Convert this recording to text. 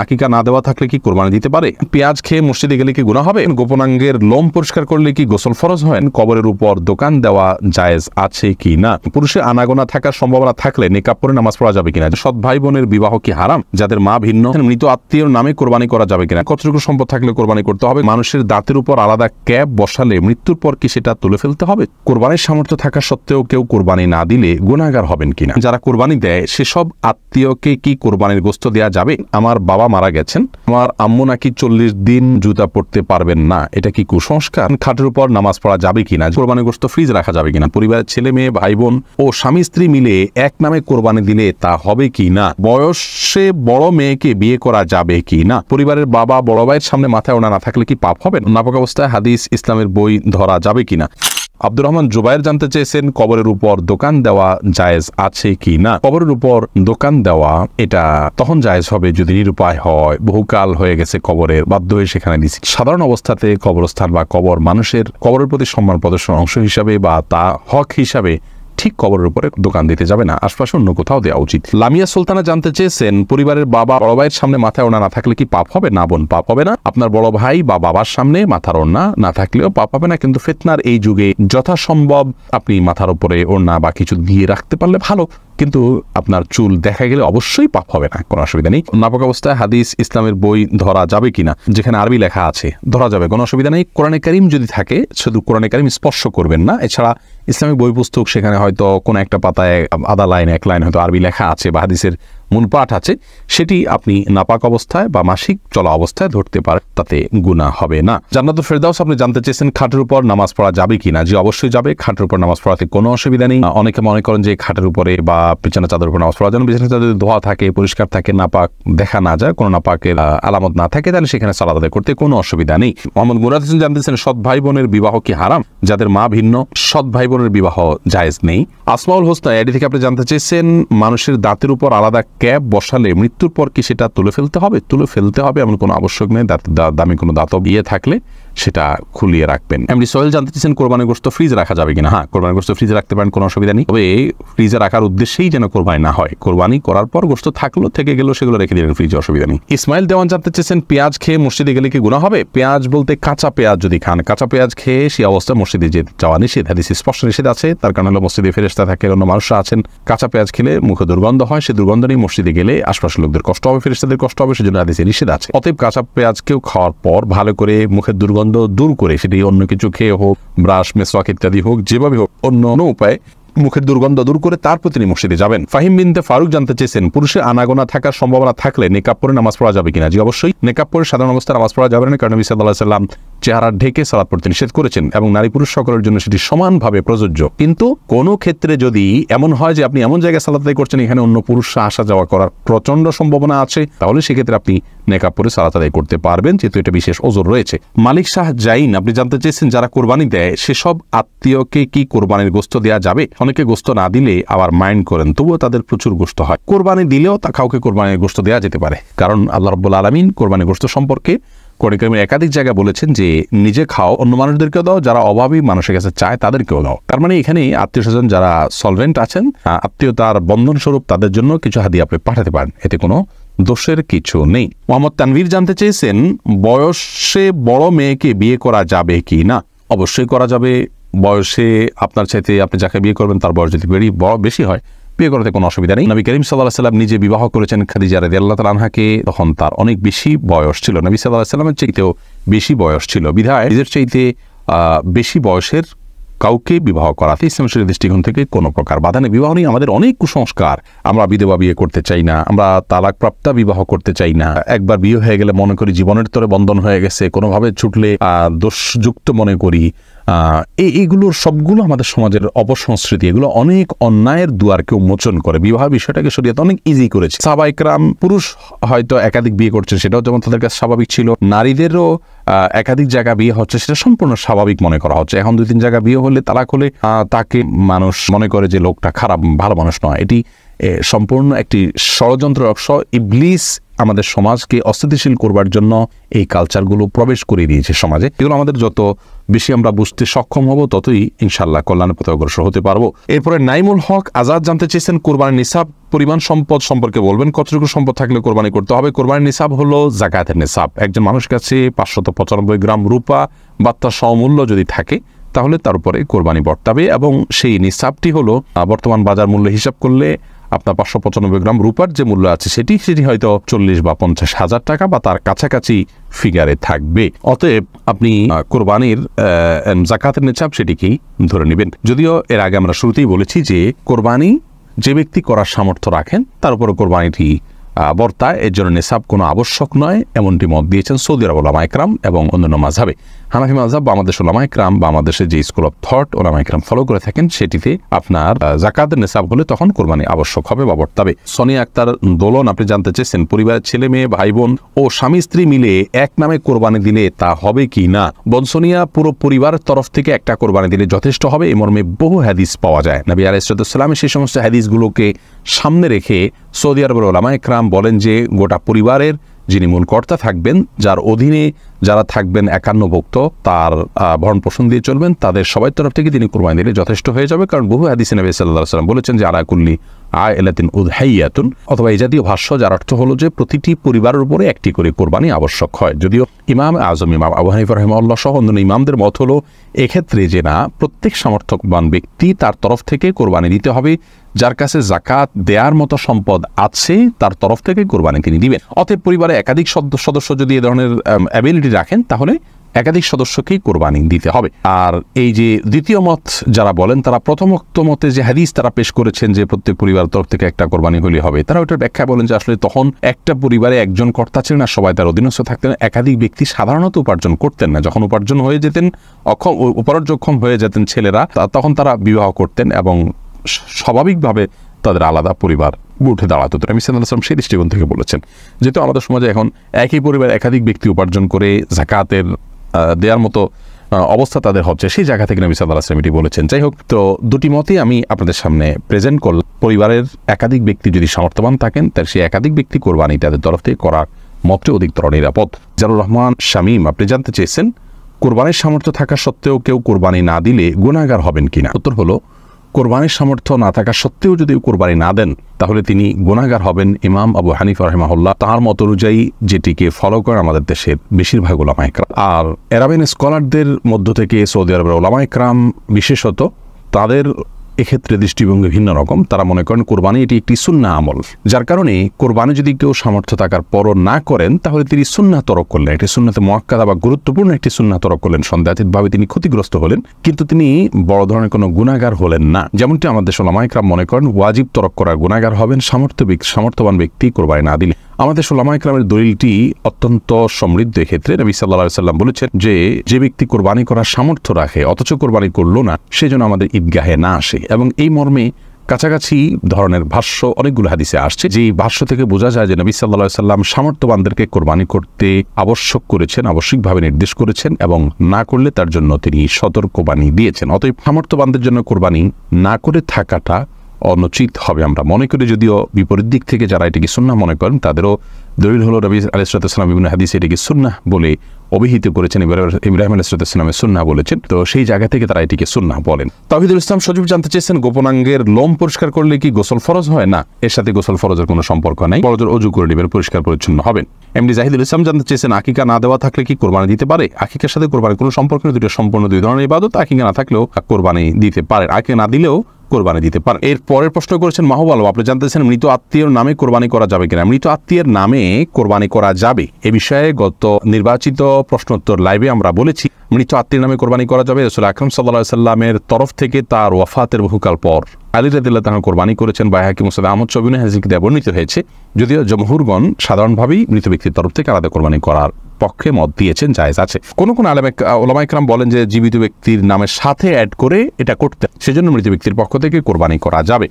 আকিকা না দেওয়া থাকলে কি কোরবানি দিতে পারে? পেঁয়াজ খেয়ে মসজিদে গেলে কি গুনাহ হবে? গোপনাঙ্গের লোম পরিষ্কার করলে কি গোসল ফরজ হয়? কবরের উপর দোকান দেওয়া জায়েজ আছে কি না? পুরুষের আনাগোনা থাকার সম্ভাবনা থাকলে নিকাব পরে নামাজ পড়া যাবে কিনা? সৎ ভাই বোনের বিবাহ কি হারাম? যাদের মা ভিন্ন, মৃত আত্মীয়র নামে কোরবানি করা যাবে কিনা? কতটুকু সম্পদ থাকলে কোরবানি করতে হবে? মানুষের দাঁতের উপর আলাদা ক্যাপ বসালে মৃত্যুর পর কি সেটা তুলে ফেলতে হবে? কোরবানির সামর্থ্য থাকা সত্ত্বেও কেউ কোরবানি না দিলে গুনাহগার হবেন কিনা? যারা কোরবানি দেয় সেসব আত্মীয়কে কি কোরবানির গোশত দেওয়া যাবে? আমার বাবা মারা গেছেন, আমার আম্মু নাকি 40 দিন জুতা পড়তে পারবেন না, এটা কি কুসংস্কার? খাটের উপর নামাজ পড়া যাবে কিনা? কোরবানির গোশত ফ্রিজ রাখা যাবে কিনা? পরিবারের ছেলে মেয়ে ভাই বোন ও স্বামী স্ত্রী মিলে এক নামে কোরবানি দিলে তা হবে কি না? বয়সে বড় মেয়েকে বিয়ে করা যাবে কি না? পরিবারের বাবা বড় ভাইয়ের সামনে মাথায় ওড়না না থাকলে কি পাপ হবে? নাপাক অবস্থায় হাদিস ইসলামের বই ধরা যাবে কিনা? আব্দুর রহমান জুবাইর জানতে চেয়েছেন কবরের উপর দোকান দেওয়া জায়েজ আছে কি না? কবরের উপর দোকান দেওয়া এটা তখন জায়েজ হবে যদি নিরুপায় হয়, বহুকাল হয়ে গেছে কবরের, বাধ্য হয়ে সেখানে দিচ্ছি। সাধারণ অবস্থাতে কবরস্থান বা কবর মানুষের কবরের প্রতি সম্মান প্রদর্শনের অংশ হিসাবে বা তা হক হিসাবে ঠিক কবরের উপরে দোকান দিতে যাবে না, আশপাশে অন্য কোথাও দেওয়া উচিত। লামিয়া সুলতানা জানতে চেয়েছেন পরিবারের বাবা বড় ভাইয়ের সামনে মাথায় ওড়না না থাকলে কি পাপ হবে? না বোন, পাপ হবে না। আপনার বড় ভাই বা বাবার সামনে মাথার ওড়না না থাকলেও পাপ হবে না, কিন্তু ফিতনার এই যুগে যথাসম্ভব আপনি মাথার উপরে ওড়না বা কিছু দিয়ে রাখতে পারলে ভালো, কিন্তু আপনার চুল দেখা গেলে অবশ্যই পাপ হবে না, কোনো অসুবিধা নেই। নাপাক অবস্থায় হাদিস ইসলামের বই ধরা যাবে কিনা? যেখানে আরবি লেখা আছে ধরা যাবে, কোনো অসুবিধা নেই। কোরআনে কারীম যদি থাকে শুধু কোরআনে কারীম স্পর্শ করবেন না, এছাড়া ইসলামিক বই পুস্তক সেখানে হয়তো কোনো একটা পাতায় আধা লাইন এক লাইন হয়তো আরবি লেখা আছে বা হাদিসের মূল পাঠ আছে, সেটি আপনি নাপাক অবস্থায় বা মাসিক চলা অবস্থায় ধরতে পারেন, তাতে গুনাহ হবে না। জান্নাতুল ফেরদাউস আপনি জানতে চেয়েছেন খাটের উপর নামাজ পড়া যাবে কিনা? জি অবশ্যই যাবে, খাটের উপর নামাজ পড়াতে কোনো অসুবিধা নেই। অনেকে মনে করেন যে খাটের উপরে বা বিছানা চাদর উপর নামাজ পড়ার জন্য বিছানা চাদর ধোয়া থাকে, পরিষ্কার থাকে, নাপাক দেখা না যায়, কোনো নাপাকের আলামত না থাকে, তাহলে সেখানে সালাত আদায় করতে কোনো অসুবিধা নেই। মোহাম্মদ মুরাদ হোসেন জানতে চেয়েছেন সৎ ভাই বোনের বিবাহ কি হারাম? যাদের মা ভিন্ন সৎ ভাই বোনের বিবাহ জায়েজ নেই। আসমাউল হোসনা এডি থেকে আপনি জানতে চেয়েছেন মানুষের দাঁতের উপর আলাদা ক্যাপ বসালে মৃত্যুর পর কি সেটা তুলে ফেলতে হবে? তুলে ফেলতে হবে এমন কোনো আবশ্যক নেই। দামি কোনো দাঁতও বিয়ে থাকলে সেটা খুলিয়ে রাখবেন। এমনি সোহেল জানতে চেয়েছেন কোরবানির গোশত ফ্রিজে রাখা যাবে কিনা? হ্যাঁ, কোরবানির গোশত ফ্রিজে রাখতে পারেন, কোনো অসুবিধা নেই। তবে ফ্রিজে রাখার উদ্দেশ্যেই যেন কোরবানি না হয়, কোরবানি করার পর গোশত থাকলো থেকে গেল সেগুলো রেখে দিলেন ফ্রিজে, অসুবিধা নেই। ইসমাইল দেওয়ান জানতে চেয়েছেন পেঁয়াজ খেয়ে মসজিদে গেলে কি গুনাহ হবে? পেঁয়াজ বলতে কাঁচা পেঁয়াজ যদি খান, কাঁচা পেঁয়াজ খেয়ে সেই অবস্থায় মসজিদে যাওয়া নিষেধ, হাদিসে স্পষ্ট নিষেধ আছে। তার কারণ হলো মসজিদে ফেরেশতা থাকে, অন্য মানুষরা আছেন, কাঁচা পেঁয়াজ খেলে মুখে দুর্গন্ধ হয়, সেই দুর্গন্ধ নিয়ে মসজিদে গেলে আশপাশের লোকদের কষ্ট হবে, ফেরেশতাদের কষ্ট হবে, সেজন্য হাদিসে নিষেধ আছে। অতএব কাঁচা পেঁয়াজ কেউ খাওয়ার পর ভালো করে মুখের দুর্গন্ধ দূর করে, সেটি অন্য কিছু খেয়ে হোক, ব্রাশ মেসওয়াক ইত্যাদি হোক, যেভাবে হোক অন্য উপায়ে মুখের দুর্গন্ধ দূর করে তারপর তিনি মসজিদে যাবেন। ফাহিম বিনতে ফারুক জানতে চেয়েছেন পুরুষের আনাগোনা থাকার সম্ভাবনা থাকলে নিকাব পরে নামাজ পড়া যাবে কিনা? জি অবশ্যই, নিকাব পরে সাধারণ অবস্থায় নামাজ পড়া যাবে না, কারণ নবী সাল্লাল্লাহু আলাইহি ওয়াসাল্লাম চেহারা ঢেকে সালাত পড়তে নিষেধ করেছেন এবং নারী পুরুষ সকলের জন্য সেটি সমানভাবে প্রযোজ্য। কিন্তু কোনো ক্ষেত্রে যদি এমন হয় যে আপনি এমন জায়গায় সালাত আদায় করছেন এখানে অন্য পুরুষরা আসা যাওয়া করার প্রচন্ড সম্ভাবনা আছে, তাহলে সেক্ষেত্রে আপনি নেকাব পরে সালাত আদায় করতে পারবেন, যেহেতু এটা বিশেষ ওজর রয়েছে। মালিক শাহ জাইন আপনি জানতে চেয়েছেন যারা কোরবানি দেয় সেসব আত্মীয়কে কি কোরবানির গোশত দেওয়া যাবে? অনেকে গোশত না দিলে আবার মাইন্ড করেন, তবুও তাদের প্রচুর গোশত হয়। কোরবানি দিলেও তা কাউকে কোরবানির গোশত দেওয়া যেতে পারে, কারণ আল্লাহ রাব্বুল আলামিন কোরবানির গোশত সম্পর্কে কোরআনে কারীমে একাধিক জায়গায় বলেছেন যে নিজে খাও, অন্য মানুষদেরকেও দাও, যারা অভাবী মানুষের কাছে চায় তাদেরকেও দাও। তার মানে এখানে আত্মীয় স্বজন যারা সলভেন্ট আছেন, আত্মীয়তার বন্ধন স্বরূপ তাদের জন্য কিছু হাদিয়া আপনি পাঠাতে পারেন, এতে কোনো দোষের কিছু নেই। মোহাম্মদ তানভীর জানতে চেয়েছেন বয়সে বড় মেয়েকে বিয়ে করা যাবে কি না? অবশ্যই করা যাবে। বয়সে আপনার চাইতে আপনি যাকে বিয়ে করবেন তার বয়স যদি বেশি হয়, বিয়ে করতে কোনো অসুবিধা নেই। নবী করিম সাল্লাল্লাহু আলাইহি ওয়াসাল্লাম নিজে বিবাহ করেছেন খাদিজা রাদিয়াল্লাহু তাআলা আনহাকে, তখন তার অনেক বেশি বয়স ছিল, নবী সাল্লাল্লাহু আলাইহি ওয়াসাল্লামের চাইতেও বেশি বয়স ছিল, বিধায় নিজের চাইতে বেশি বয়সের কাউকে বিবাহ করাতে ইসলামের দৃষ্টিকোণ থেকে কোনো প্রকার বাধা নেই। বিবাহ নিয়ে আমাদের অনেক কুসংস্কার, আমরা বিধবা বিয়ে করতে চাই না, আমরা তালাকপ্রাপ্তা বিবাহ করতে চাই না, একবার বিয়ে হয়ে গেলে মনে করি জীবনের তরে বন্ধন হয়ে গেছে, কোনোভাবে ছুটলে দোষযুক্ত মনে করি। এইগুলোর সবগুলো আমাদের সমাজের অপসংস্কৃতি, এগুলো অনেক অন্যায়ের দুয়ারকে উন্মোচন করে। বিবাহ বিষয়টাকে শরীয়ত অনেক ইজি করেছে। সাহাবায়ে কেরাম পুরুষ হয়তো একাধিক বিয়ে করছেন, সেটাও যেমন তাদের কাছে স্বাভাবিক ছিল, নারীদেরও একাধিক জায়গা বিয়ে হচ্ছে সেটা সম্পূর্ণ স্বাভাবিক মনে করা হচ্ছে। এখন 2-3 জায়গা বিয়ে হলে, তালাক হলে তাকে মানুষ মনে করে যে লোকটা খারাপ, ভালো মানুষ নয়। এটি সম্পূর্ণ একটি ষড়যন্ত্র অংশ। ইবলিস আমাদের সমাজকে অস্থিতিশীল করবার জন্য এই কালচারগুলো প্রবেশ করে দিয়েছে সমাজে। এগুলো আমাদের যত বেশি আমরা বুঝতে সক্ষম হব, ততই ইনশাআল্লাহ কল্যাণের পথে অগ্রসর হতে পারবো। এরপরে নাইমুল হক আজাদ জানতে চেয়েছেন কোরবানির নিসাব পরিমাণ সম্পদ সম্পর্কে বলবেন, কতটুকু সম্পদ থাকলে কোরবানি করতে হবে। কোরবানির নিসাব হলো জাকাতের নিসাব। একজন মানুষের কাছে 595 গ্রাম রূপা বা তার সমমূল্য যদি থাকে তাহলে তার উপরে কোরবানি বর্তাবে, এবং সেই নিসাবটি হলো বর্তমান বাজার মূল্য হিসাব করলে আপনার 595 গ্রাম রূপার যে মূল্য আছে সেটি হয়তো 40 বা 50 হাজার টাকা বা তার কাছাকাছি ফিগারে থাকবে। অতএব আপনি কোরবানির জাকাতের নিসাব সেটিকেই ধরে নেবেন। যদিও এর আগে আমরা শুরুতেই বলেছি যে কোরবানি যে ব্যক্তি করার সামর্থ্য রাখেন তার উপরে কোরবানিটি বর্তায়, এর জন্য নিসাব কোনো আবশ্যক নয়, এমনটি মত দিয়েছেন সৌদি আরব ওলামা ইকরাম এবং অন্যান্য মাযহাবে। হানাফি মাযহাব বা আমাদের ওলামা ইকরাম বা আমাদের যে স্কুল অফ থট ওলামা ইকরাম ফলো করে থাকেন, সেটিতে আপনার যাকাতের নিসাব হলে তখন কোরবানি আবশ্যক হবে বা বর্তাবে। সোনিয়া আক্তার দোলন আপনি জানতে চেয়েছেন পরিবারের ছেলে মেয়ে ভাই বোন ও স্বামী স্ত্রী মিলে এক নামে কোরবানি দিলে তা হবে কি না। বোন সোনিয়া, পুরো পরিবারের তরফ থেকে একটা কোরবানি দিলে যথেষ্ট হবে, এ মর্মে বহু হাদিস পাওয়া যায়। নবী আলাইহিস সালাম সেই সমস্ত হাদিসগুলোকে সামনে রেখে সৌদি আরবের ওলামা ইকরাম বলেন যে গোটা পরিবারের যিনি মূল কর্তা থাকবেন, যার অধীনে যারা থাকবেন একান্নভুক্ত, তার ভরণ পোষণ দিয়ে চলবেন, তাদের সবাই তরফ থেকে তিনি কোরবানি দিলে যথেষ্ট হয়ে যাবে। কারণ বহু হাদিসে নবী সাল্লাল্লাহু আলাইহি ওয়াসাল্লাম বলেছেন যে আলা কুল্লি আইলাতিন উযহাইয়াতুন, অথবা এই জাতীয় ভাষ্য যার অর্থ হলো যে প্রতিটি পরিবারের উপরে একটি করে কোরবানি আবশ্যক হয়। যদিও ইমাম আজম ইমাম আবু হানিফা রাহিমাহুল্লাহ সহ অন্যান্য ইমামদের মত হলো এক্ষেত্রে যে না, প্রত্যেক সামর্থ্যবান ব্যক্তি তার তরফ থেকে কোরবানি দিতে হবে, যার কাছে যাকাত দেওয়ার মতো সম্পদ আছে তার তরফ থেকে কোরবানি তিনি দিবেন। অতএব পরিবারে একাধিক সদস্য যদি এ ধরনের অ্যাবিলিটি রাখেন তাহলে একাধিক সদস্যকেই কোরবানি দিতে হবে। আর এই যে দ্বিতীয় মত যারা বলেন, তারা প্রথমোক্ত মতে যে হাদিস তারা পেশ করেছেন যে প্রত্যেক পরিবারের তরফ থেকে একটা কোরবানি হলে হবে, তারা ওইটার ব্যাখ্যা বলেন যে আসলে তখন একটা পরিবারে একজন কর্তা ছিলেন না, সবাই তার অধীনস্থ থাকতেন, একাধিক ব্যক্তি সাধারণত উপার্জন করতেন না। যখন উপার্জন হয়ে যেতেন, উপার্জনক্ষম হয়ে যেতেন ছেলেরা, তখন তারা বিবাহ করতেন এবং স্বাভাবিকভাবে তাদের আলাদা পরিবার উঠে দাঁড়াতো। নবী সাল্লাল্লাহু আলাইহি ওয়াসাল্লাম সেই দৃষ্টিকোণ থেকে বলেছেন। যেহেতু আমাদের সমাজে এখন একই পরিবার একাধিক ব্যক্তি উপার্জন করে যাকাতের দেওয়ার মতো অবস্থা তাদের হচ্ছে, সেই জায়গা থেকে নবী সাল্লাল্লাহু আলাইহি ওয়াসাল্লাম এটি বলেছেন। যাই হোক, তো দুটি মতই আমি আপনাদের সামনে প্রেজেন্ট করলাম। পরিবারের একাধিক ব্যক্তি যদি সামর্থ্যবান থাকেন, তাহলে সেই একাধিক ব্যক্তি কোরবানি তাদের তরফ থেকে করার মতটি অধিকতর নিরাপদ। জানুর রহমান শামীম আপনি জানতে চেয়েছেন কোরবানির সামর্থ্য থাকা সত্ত্বেও কেউ কোরবানি না দিলে গুনাহগার হবেন কিনা। উত্তর হলো, কোরবানির সামর্থ্য না থাকা সত্ত্বেও যদি কোরবানি না দেন তাহলে তিনি গুনাহগার হবেন। ইমাম আবু হানিফা রাহিমাহুল্লাহ তার মত অনুযায়ী, যেটিকে ফলো করে আমাদের দেশের বেশিরভাগ ওলামা ইকরাম। আর আরাবিয়ান স্কলারদের মধ্য থেকে সৌদি আরবের ওলামা ইকরাম বিশেষত, তাদের এক্ষেত্রে দৃষ্টিভঙ্গি ভিন্ন রকম। তারা মনে করেন কোরবানি এটি একটি সুন্নাহ আমল, যার কারণে কোরবানি যদি কেউ সামর্থ্য থাকার পরও না করেন তাহলে তিনি সুন্নাহ তরক করলেন, একটি সুন্নাতে মুআক্কাদা বা গুরুত্বপূর্ণ একটি সুন্নাহ তরক করলেন। সন্দেহাতীতভাবে তিনি ক্ষতিগ্রস্ত হলেন, কিন্তু তিনি বড় ধরনের কোনো গুনাহগার হলেন না। যেমনটি আমাদের ওলামা ইকরাম মনে করেন ওয়াজিব তরক করার গুনাহগার হবেন সামর্থ্যবান ব্যক্তি কোরবানি না দিলে। আমাদের ওলামা ইকরামের দলিলটি অত্যন্ত সমৃদ্ধ। এক্ষেত্রে নবী সাল্লাল্লাহু আলাইহি ওয়াসাল্লাম বলেছেন যে ব্যক্তি কোরবানি করার সামর্থ্য রাখে অথচ কোরবানি করলো না, সেজন্য আমাদের ঈদগাহে না আসে। এবং এই মর্মে কাছাকাছি ধরনের ভাষ্য অনেকগুলো হাদিসে আসছে, যে ভাষ্য থেকে বোঝা যায় যে নবী সাল্লাল্লাহু আলাইহি ওয়াসাল্লাম সামর্থ্যবানদেরকে কোরবানি করতে আবশ্যক করেছেন, আবশ্যিকভাবে নির্দেশ করেছেন, এবং না করলে তার জন্য তিনি সতর্কবাণী দিয়েছেন। অতএব সামর্থ্যবানদের জন্য কোরবানি না করে থাকাটা অনুচিত হবে আমরা মনে করি। যদিও বিপরীত দিক থেকে যারা এটিকে সুন্নাহ মনে করেন, তাদেরও দলিল হলো নবী আলাইহিস সালাম বিভিন্ন হাদিসে এটিকে সুন্নাহ বলে অভিহিত করেছেন, ইব্রাহিম আলাইহিস সালামের সুন্নাহ বলেছেন, তো সেই জায়গা থেকে তারা এটিকে সুন্নাহ বলেন। তাওহীদুল ইসলাম সজীব জানতে চেয়েছেন গোপনাঙ্গের লোম পরিষ্কার করলে কি গোসল ফরজ হয়? না, এর সাথে গোসল ফরজের কোনো সম্পর্ক নাই। ফরজের ওযু করে নেবেন, পরিষ্কার পরিচ্ছন্ন হবেন। এমডি জাহিদুল ইসলাম জানতে চেয়েছেন আকিকা না দেওয়া থাকলে কি কোরবানি দিতে পারে? আকিকার সাথে কোরবানির কোনো সম্পর্ক নেই, দুটো সম্পূর্ণ দুই ধরনের ইবাদত। আকিকা না থাকলেও কোরবানি দিতে পারেন, আকিকা না দিলেও কোরবানি দিতে পারেন। এর পরের প্রশ্ন করেছেন মাহবুব আলম, আপনি জানতেছেন মৃত আত্মীয়ের নামে কোরবানি করা যাবে কিনা। মৃত আত্মীয়ের নামে কোরবানি করা যাবে, এ বিষয়ে গত নির্বাচিত প্রশ্নোত্তর লাইভে আমরা বলেছি মৃত আত্মীয়ের নামে কোরবানি করা যাবে। রাসূল আকরাম সাল্লাল্লাহু আলাইহি সাল্লামের তরফ থেকে তার ওয়াফাতের বহুকাল পর আলী রাদিয়াল্লাহু তাআলা কোরবানি করেছেন। বাইহাকী মুসনাদ আহমদ শবিনে হাদিসে বর্ণিত হয়েছে। যদিও জমহুরগণ সাধারণভাবেই মৃত ব্যক্তির তরফ থেকে আলাদা কোরবানি করার পক্ষে মত দিয়েছেন, জায়েজ আছে। কোন ওলামা ইকরাম বলেন যে জীবিত ব্যক্তির নামের সাথে অ্যাড করে এটা করতে, সেজন্য মৃত ব্যক্তির পক্ষ থেকে কোরবানি করা যাবে।